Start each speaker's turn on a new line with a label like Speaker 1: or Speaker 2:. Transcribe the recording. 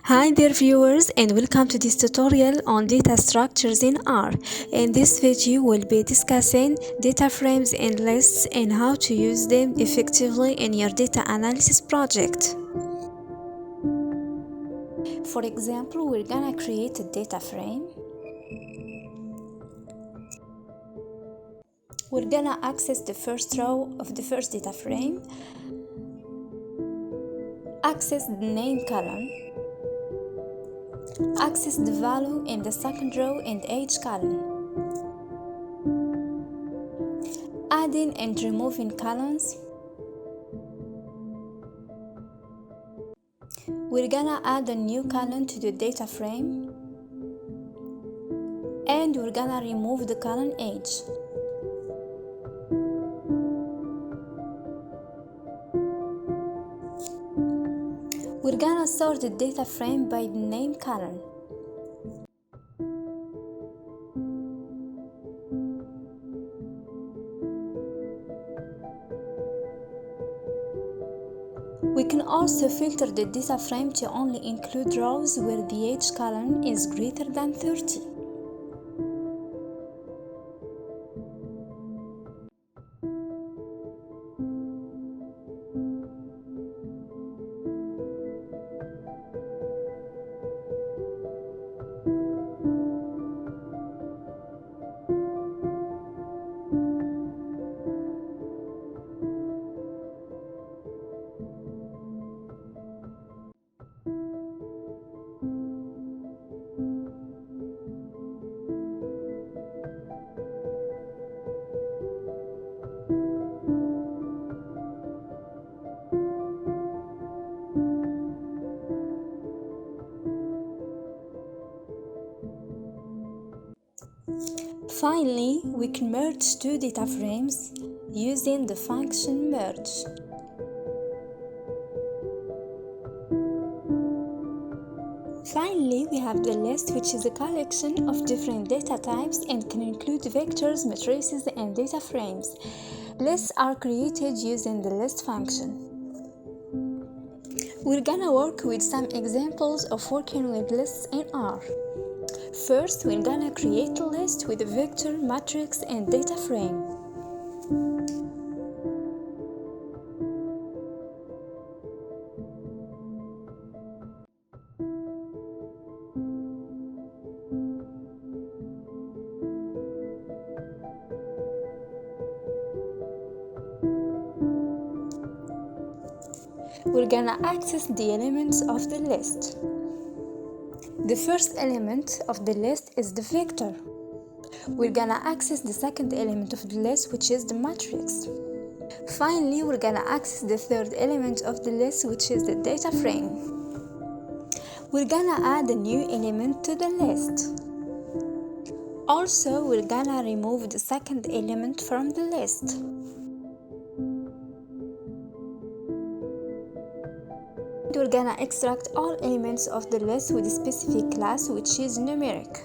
Speaker 1: Hi there viewers, and welcome to this tutorial on data structures in R. In this video we'll be discussing data frames and lists and how to use them effectively in your data analysis project. For example, we're gonna create a data frame. We're gonna access the first row of the first data frame, access the name column, access the value in the second row and age column, adding and removing columns. We're gonna add a new column to the data frame, and we're gonna remove the column age. We're gonna sort the data frame by the name column. We can also filter the data frame to only include rows where the age column is greater than 30. Finally, we can merge two data frames using the function merge. Finally, we have the list, which is a collection of different data types and can include vectors, matrices, and data frames. Lists are created using the list function. We're gonna work with some examples of working with lists in R. First, we're gonna create a list with a vector, matrix, and data frame. We're gonna access the elements of the list. The first element of the list is the vector. We're gonna access the second element of the list, which is the matrix. Finally, we're gonna access the third element of the list, which is the data frame. We're gonna add a new element to the list. Also, we're gonna remove the second element from the list. We're gonna extract all elements of the list with a specific class, which is numeric.